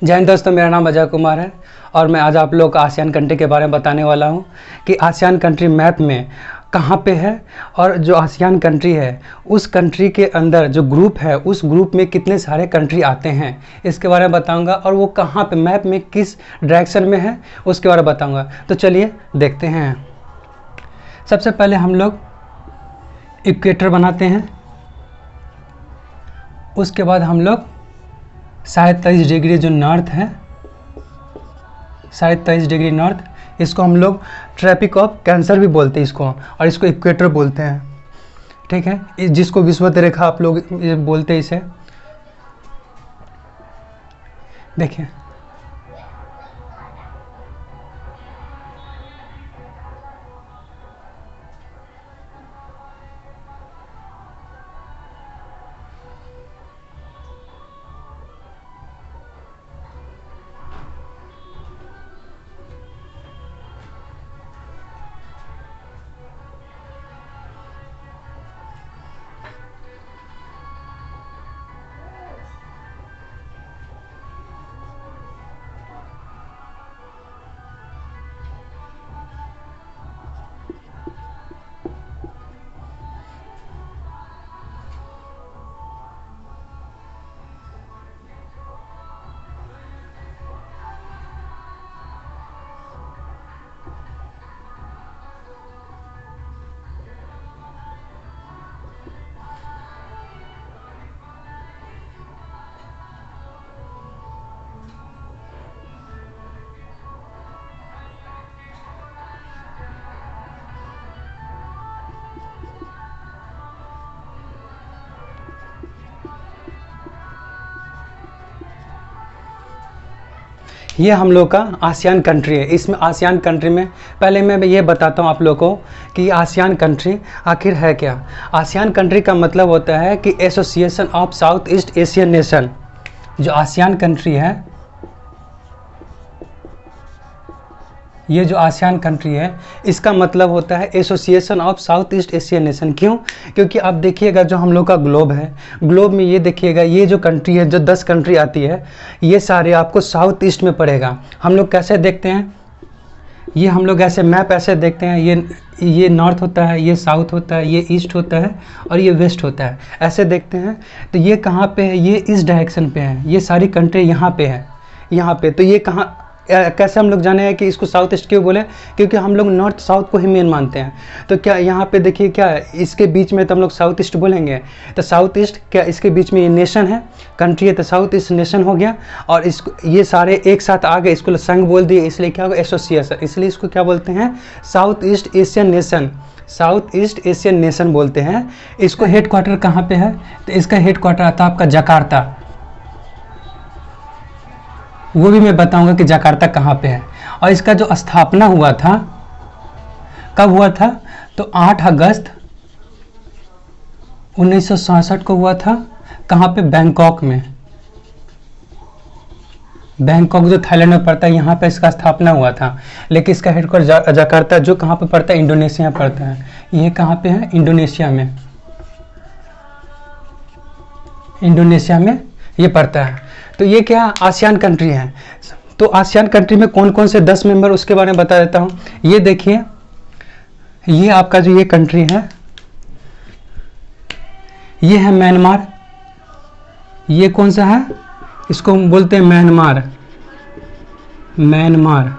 जय हिंद दोस्तों, मेरा नाम अजय कुमार है और मैं आज आप लोग को आसियान कंट्री के बारे में बताने वाला हूं कि आसियान कंट्री मैप में कहां पे है और जो आसियान कंट्री है उस कंट्री के अंदर जो ग्रुप है उस ग्रुप में कितने सारे कंट्री आते हैं इसके बारे में बताऊंगा और वो कहां पे मैप में किस डायरेक्शन में है उसके बारे में बताऊंगा। तो चलिए देखते हैं। सबसे पहले हम लोग इक्वेटर बनाते हैं, उसके बाद हम लोग 23.5 डिग्री जो नॉर्थ है, 23.5 डिग्री नॉर्थ, इसको हम लोग ट्रॉपिक ऑफ कैंसर भी बोलते हैं इसको, और इसको इक्वेटर बोलते हैं। ठीक है, जिसको विषुवत रेखा आप लोग बोलते हैं इसे। देखिए ये हम लोग का आसियान कंट्री है। इसमें आसियान कंट्री में पहले मैं ये बताता हूँ आप लोगों को कि आसियान कंट्री आखिर है क्या। आसियान कंट्री का मतलब होता है कि association of south east Asian nation. जो आसियान कंट्री है, ये जो आसियान कंट्री है इसका मतलब होता है association of south east Asian nation. क्यों? क्योंकि आप देखिएगा जो हम लोग का ग्लोब है, ग्लोब में ये देखिएगा ये जो कंट्री है, जो 10 कंट्री आती है, ये सारे आपको साउथ ईस्ट में पड़ेगा। हम लोग कैसे देखते हैं, ये हम लोग ऐसे मैप ऐसे देखते हैं, ये नॉर्थ होता है, ये साउथ होता है, ये ईस्ट होता है और ये वेस्ट होता है, ऐसे देखते हैं। तो ये कहाँ पे है? ये इस डायरेक्शन पे है, ये सारी कंट्री यहाँ पे है, यहाँ पे। तो ये कहाँ, कैसे हम लोग जाने हैं कि इसको साउथ ईस्ट क्यों बोले? क्योंकि हम लोग नॉर्थ साउथ को ही मेन मानते हैं। तो क्या यहाँ पे देखिए क्या है, इसके बीच में तो हम लोग साउथ ईस्ट बोलेंगे। तो साउथ ईस्ट क्या, इसके बीच में ये नेशन है, कंट्री है, तो साउथ ईस्ट नेशन हो गया। और इसको ये सारे एक साथ आ गए, इसको संघ बोल दिए, इसलिए क्या होगा, एसोसिएशन। इसलिए इसको क्या बोलते हैं, south east Asian nation, south east Asian nation बोलते हैं। इसको हेड क्वार्टर कहाँ पे है? तो इसका हेड क्वार्टर आता है आपका जकार्ता। वो भी मैं बताऊंगा कि जकार्ता कहाँ पे है। और इसका जो स्थापना हुआ था, कब हुआ था? तो 8 अगस्त 1967 को हुआ था। कहाँ पे? बैंकॉक में। बैंकॉक जो थाईलैंड में पड़ता है, यहाँ पे इसका स्थापना हुआ था। लेकिन इसका हेडक्वार्टर जकार्ता जो कहाँ पे पड़ता है, इंडोनेशिया में पड़ता है। ये कहाँ पे है? इंडोनेशिया में, इंडोनेशिया में ये पड़ता है। तो ये क्या, आसियान कंट्री है। तो आसियान कंट्री में कौन कौन से 10 मेंबर, उसके बारे में बता देता हूँ। ये देखिए, ये आपका जो ये कंट्री है, ये है म्यांमार। ये कौन सा है? इसको हम बोलते हैं म्यांमार, म्यांमार।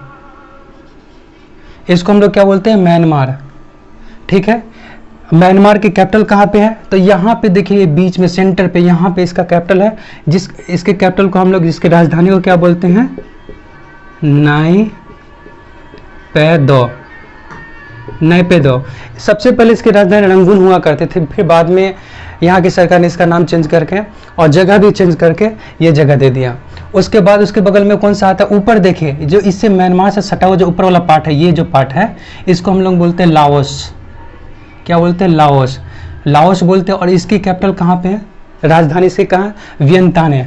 इसको हम लोग क्या बोलते हैं? म्यांमार। ठीक है, म्यांमार की कैपिटल कहाँ पे है? तो यहाँ पे देखिए बीच में सेंटर पे, यहाँ पे इसका कैपिटल है। इसके कैपिटल को हम लोग, इसकी राजधानी को क्या बोलते हैं? नाइपेदो, नाइपेदो। सबसे पहले इसकी राजधानी रंगून हुआ करते थे, फिर बाद में यहाँ की सरकार ने इसका नाम चेंज करके और जगह भी चेंज करके ये जगह दे दिया। उसके बाद उसके बगल में कौन सा आता है? ऊपर देखिए, जो इससे म्यांमार से सटा हुआ जो ऊपर वाला पार्ट है, ये जो पार्ट है, इसको हम लोग बोलते हैं लाओस। क्या बोलते हैं? लाओस, लाओस बोलते हैं। और इसकी कैपिटल कहाँ पे है? राजधानी से कहाँ? वियंताने।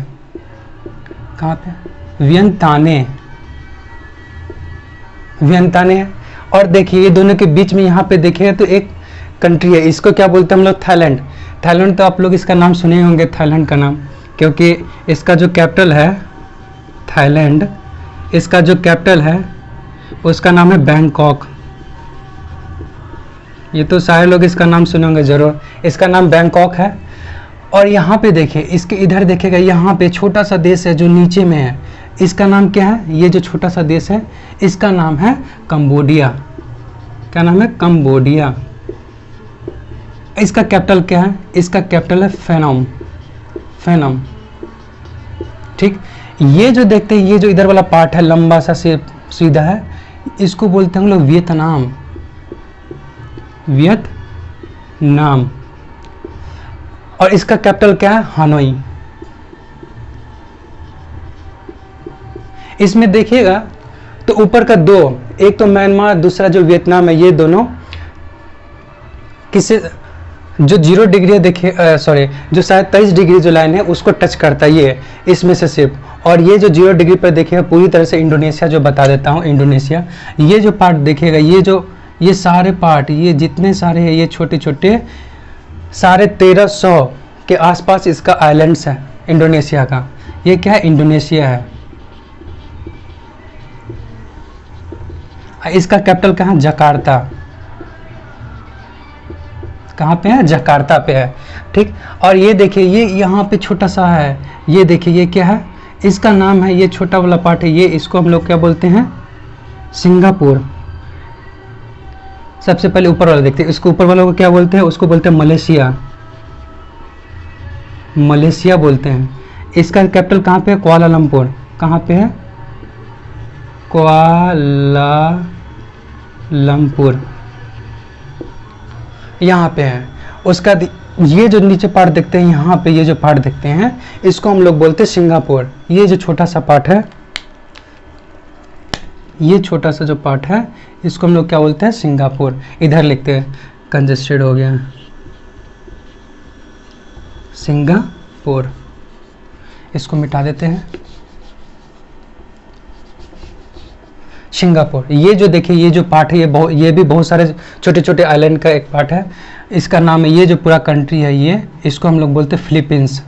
कहाँ पे? वियंताने, वियंताने। और देखिए ये दोनों के बीच में यहाँ पे देखिए तो एक कंट्री है, इसको क्या बोलते हैं हम लोग? थाईलैंड। थाईलैंड तो आप लोग इसका नाम सुने होंगे, थाईलैंड का नाम, क्योंकि इसका जो कैपिटल है थाईलैंड। इसका जो कैपिटल है उसका नाम है बैंकॉक। ये तो सारे लोग इसका नाम सुनेंगे ज़रूर, इसका नाम बैंकॉक है। और यहाँ पे देखिए, इसके इधर देखेगा, यहाँ पे छोटा सा देश है जो नीचे में है, इसका नाम क्या है? ये जो छोटा सा देश है इसका नाम है कंबोडिया। क्या नाम है? कंबोडिया। इसका कैपिटल क्या है? इसका कैपिटल है फेनोम। फेनोम, ठीक। ये जो देखते हैं, ये जो इधर वाला पार्ट है लंबा सा से सीधा है, इसको बोलते हैं हम लोग वियतनाम। वियतनाम। और इसका कैपिटल क्या है? हानोई। इसमें देखिएगा तो ऊपर का दो, एक तो म्यांमार, दूसरा जो वियतनाम है, ये दोनों किसे, जो 0 डिग्री देखिए, सॉरी, जो शायद 23 डिग्री जो लाइन है उसको टच करता है, ये इसमें से सिर्फ। और ये जो 0 डिग्री पर देखिएगा पूरी तरह से इंडोनेशिया, जो बता देता हूँ इंडोनेशिया। ये जो पार्ट देखिएगा, ये सारे पार्ट, ये जितने सारे हैं, ये छोटे छोटे सारे 1300 के आसपास इसका आइलैंड्स है इंडोनेशिया का। ये क्या है? इंडोनेशिया है। इसका कैपिटल कहाँ है? जकार्ता। कहाँ पे है? जकार्ता पे है, ठीक। और ये देखिए, ये यहाँ पे छोटा सा है, ये देखिए, ये क्या है? इसका नाम है, ये छोटा वाला पार्ट है, ये इसको हम लोग क्या बोलते हैं? सिंगापुर। सबसे पहले ऊपर वाला देखते हैं, इसको ऊपर वालों को क्या बोलते हैं? उसको बोलते हैं मलेशिया। मलेशिया बोलते हैं। इसका कैपिटल कहाँ पे है? कुआलालंपुर। कहाँ पे है? कुआलालंपुर, यहाँ पे है। उसका ये जो नीचे पार्ट देखते हैं, यहाँ पे ये जो पार्ट देखते हैं, इसको हम लोग बोलते हैं सिंगापुर। ये जो छोटा सा पार्ट है, ये छोटा सा जो पार्ट है, इसको हम लोग क्या बोलते हैं? सिंगापुर। इधर लिखते हैं, कंजेस्टेड हो गया, सिंगापुर। इसको मिटा देते हैं, सिंगापुर। ये जो देखिए, ये जो पार्ट है, ये भी बहुत सारे छोटे छोटे आइलैंड का एक पार्ट है। इसका नाम है, ये जो पूरा कंट्री है, ये इसको हम लोग बोलते हैं फिलीपींस।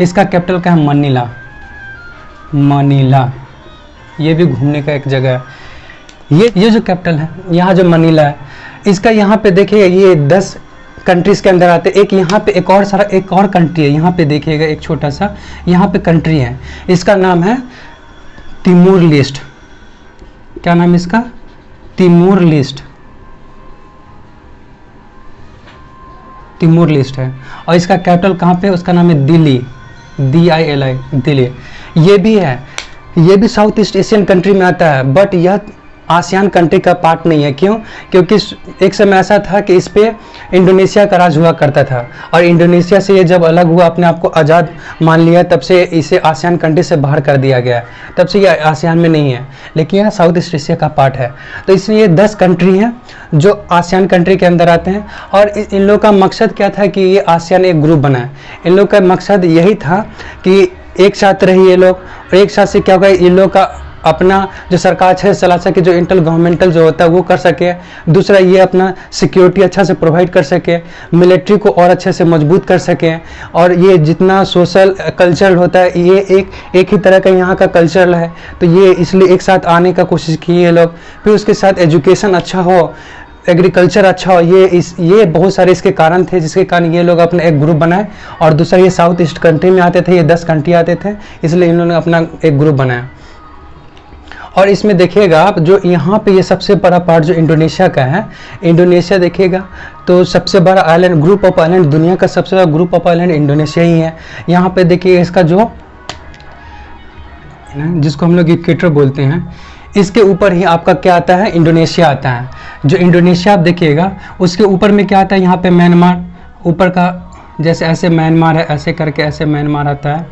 इसका कैपिटल क्या है? मनीला। मनीला, ये भी घूमने का एक जगह है। ये जो कैपिटल है, यहाँ जो मनीला है, इसका यहाँ पे देखिए, ये 10 कंट्रीज के अंदर आते हैं। एक यहाँ पे एक और कंट्री है, यहाँ पे देखिएगा, एक छोटा सा यहाँ पे कंट्री है, इसका नाम है तिमोर लेस्ट। क्या नाम है इसका? तिमोर लेस्ट। तिमोर लेस्ट है। और इसका कैपिटल कहाँ पे? उसका नाम है दिल्ली। DILI, दिल्ली। ये भी है, ये भी साउथ ईस्ट एशियन कंट्री में आता है, बट यह आसियान कंट्री का पार्ट नहीं है। क्यों? क्योंकि एक समय ऐसा था कि इस पे इंडोनेशिया का राज हुआ करता था, और इंडोनेशिया से ये जब अलग हुआ, अपने आप को आज़ाद मान लिया, तब से इसे आसियान कंट्री से बाहर कर दिया गया। तब से ये आसियान में नहीं है, लेकिन यह साउथ ईस्ट एशिया का पार्ट है। तो इसलिए 10 कंट्री हैं जो आसियान कंट्री के अंदर आते हैं। और इन लोगों का मकसद क्या था कि ये आसियान एक ग्रुप बनाए। इन लोग का मकसद यही था कि एक साथ रहे ये लोग, और एक साथ से क्या होगा, इन लोग का अपना जो सरकार अच्छे से चला सके, जो इंटर गवर्नमेंटल जो होता है वो कर सके। दूसरा, ये अपना सिक्योरिटी अच्छा से प्रोवाइड कर सके, मिलिट्री को और अच्छे से मजबूत कर सके। और ये जितना सोशल कल्चर होता है, ये एक ही तरह का यहाँ का कल्चर है, तो ये इसलिए एक साथ आने का कोशिश किए ये लोग। फिर उसके साथ एजुकेशन अच्छा हो, एग्रीकल्चर अच्छा हो, ये बहुत सारे इसके कारण थे, जिसके कारण ये लोग अपना एक ग्रुप बनाए। और दूसरा, ये साउथ ईस्ट कंट्री में आते थे, ये 10 कंट्री आते थे, इसलिए इन्होंने अपना एक ग्रुप बनाया। और इसमें देखिएगा आप, जो यहाँ पे ये सबसे बड़ा पार्ट जो इंडोनेशिया का है, इंडोनेशिया देखिएगा तो सबसे बड़ा आइलैंड, ग्रुप ऑफ आइलैंड, दुनिया का सबसे बड़ा ग्रुप ऑफ आइलैंड इंडोनेशिया ही है। यहाँ पे देखिए इसका जो, जिसको हम लोग इक्वेटर बोलते हैं, इसके ऊपर ही आपका क्या आता है? इंडोनेशिया आता है। जो इंडोनेशिया आप देखिएगा, उसके ऊपर में क्या आता है? यहाँ पे म्यांमार, ऊपर का जैसे ऐसे म्यांमार है, ऐसे करके ऐसे म्यांमार आता है,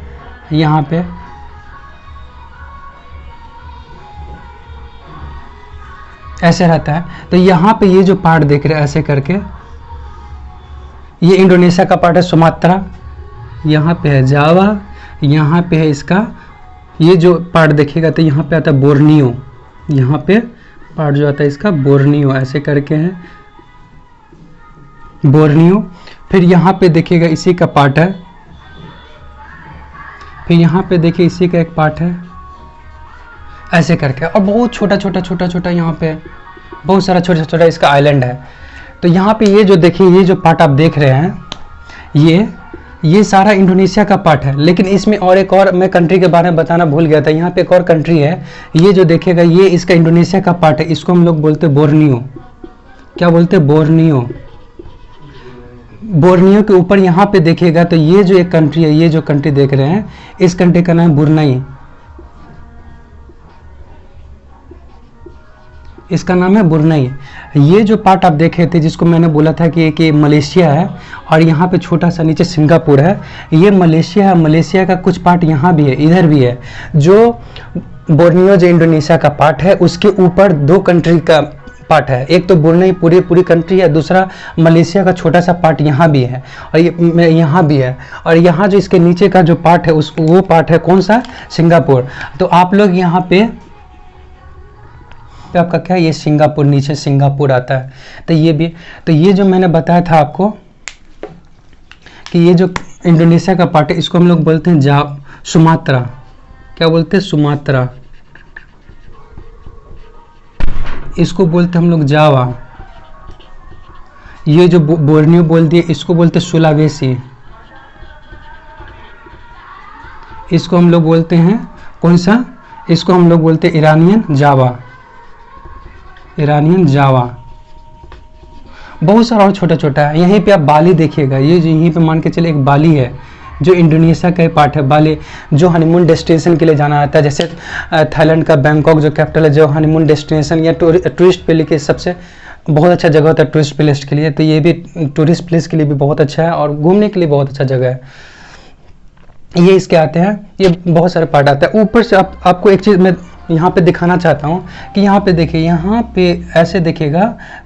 यहाँ पे ऐसे रहता है। तो यहाँ पे ये जो पार्ट देख रहे हैं ऐसे करके, ये इंडोनेशिया का पार्ट है, सुमात्रा। यहाँ पे है जावा, यहाँ पे है इसका, ये जो पार्ट देखिएगा तो यहाँ पे आता है बोर्नियो। यहाँ पे पार्ट जो आता है इसका बोर्नियो, ऐसे करके है बोर्नियो। फिर यहाँ पे देखिएगा इसी का पार्ट है, फिर यहाँ पे देखिए इसी का एक पार्ट है, ऐसे करके। और बहुत छोटा छोटा यहाँ पे बहुत सारा छोटा छोटा इसका आइलैंड है। तो यहाँ पे ये जो देखिए, ये जो पार्ट आप देख रहे हैं, ये सारा इंडोनेशिया का पार्ट है। लेकिन इसमें और एक और मैं कंट्री के बारे में बताना भूल गया था। यहाँ पे एक और कंट्री है, ये जो देखिएगा ये इसका इंडोनेशिया का पार्ट है। इसको हम लोग बोलते हैं बोर्नियो। क्या बोलते हैं? बोर्नियो। बोर्नियो के ऊपर यहाँ पे देखिएगा तो ये जो एक कंट्री है, ये जो कंट्री देख रहे हैं, इस कंट्री का नाम ब्रुनई। इसका नाम है ब्रुनई। ये जो पार्ट आप देखे थे जिसको मैंने बोला था कि मलेशिया है, और यहाँ पे छोटा सा नीचे सिंगापुर है, ये मलेशिया है। मलेशिया का कुछ पार्ट यहाँ भी है, इधर भी है। जो बोर्नियो जो इंडोनेशिया का पार्ट है, उसके ऊपर दो कंट्री का पार्ट है। एक तो ब्रुनई पूरी कंट्री है, दूसरा मलेशिया का छोटा सा पार्ट यहाँ भी है, और ये यहाँ भी है। और यहाँ जो इसके नीचे का जो पार्ट है वो पार्ट है कौन सा? सिंगापुर। तो आप लोग यहाँ पे तो आपका क्या, ये सिंगापुर, नीचे सिंगापुर आता है। तो ये भी, तो ये जो मैंने बताया था आपको कि ये जो इंडोनेशिया का पार्ट है, इसको हम लोग बोलते हैं सुमात्रा। क्या बोलते हैं? सुमात्रा। इसको बोलते हैं हम लोग जावा। ये जो बोर्नियो बोल दिए, इसको बोलते हैं सुलावेसी। इसको हम लोग बोलते हैं कौन सा? इसको हम लोग बोलते हैं ईरानियन जावा। ईरानियन जावा। बहुत सारा और छोटा छोटा है। यहीं पे आप बाली देखिएगा, ये जो यहीं पे मान के चले एक बाली है जो इंडोनेशिया का पार्ट है। बाली जो हनीमून डेस्टिनेशन के लिए जाना आता है, जैसे थाईलैंड का बैंकॉक जो कैपिटल है, जो हनीमून डेस्टिनेशन या टूरिस्ट प्लेस के सबसे बहुत अच्छा जगह होता है टूरिस्ट प्लेस के लिए। तो ये भी टूरिस्ट प्लेस के लिए भी बहुत अच्छा है और घूमने के लिए बहुत अच्छा जगह है। ये इसके आते हैं, ये बहुत सारे पार्ट आते हैं। ऊपर से आपको एक चीज़ मैं यहाँ पे दिखाना चाहता हूँ कि यहाँ पे देखिए, यहाँ पे ऐसे देखिएगा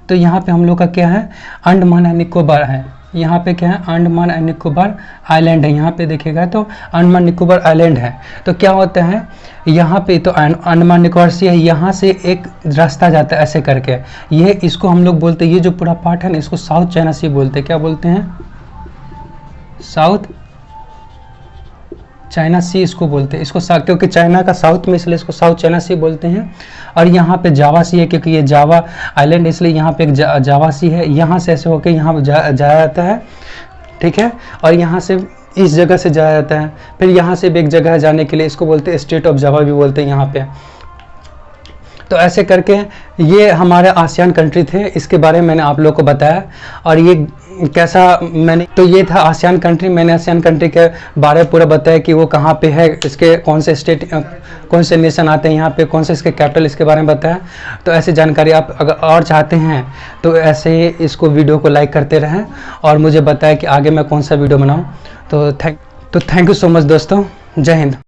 तो यहाँ पे हम लोग का क्या है? अंडमान एंड निकोबार है। यहाँ पे क्या है? अंडमान एंड निकोबार आइलैंड है। यहाँ पे देखिएगा तो अंडमान निकोबार आइलैंड है। तो क्या होता है यहाँ पे? तो अंडमान निकोबार सी है, यहाँ से एक रास्ता जाता है ऐसे करके। ये इसको हम लोग बोलते हैं, ये जो पूरा पार्ट है ना, इसको साउथ चाइना सी बोलते हैं। क्या बोलते हैं? साउथ चाइना सी इसको बोलते हैं। इसको क्योंकि चाइना का साउथ में, इसलिए इसको साउथ चाइना सी बोलते हैं। और यहाँ पे जावा सी है, क्योंकि ये जावा आइलैंड, इसलिए यहाँ पे एक जावा सी है। यहाँ से ऐसे होके यहाँ जाया जाता है, ठीक है। और यहाँ से इस जगह से जाया जाता है। फिर यहाँ से भी एक जगह जाने के लिए, इसको बोलते हैं स्टेट ऑफ जावा भी बोलते हैं यहाँ पे। तो ऐसे करके ये हमारे आसियान कंट्री थे, इसके बारे में मैंने आप लोगों को बताया। और ये कैसा मैंने, तो ये था आसियान कंट्री। मैंने आसियान कंट्री के बारे में पूरा बताया कि वो कहाँ पे है, इसके कौन से स्टेट, कौन से नेशन आते हैं यहाँ पे, कौन से इसके कैपिटल, इसके बारे में बताया। तो ऐसी जानकारी आप अगर और चाहते हैं तो ऐसे ही इसको वीडियो को लाइक करते रहें और मुझे बताएं कि आगे मैं कौन सा वीडियो बनाऊँ। तो थैंक यू सो मच दोस्तों। जय हिंद।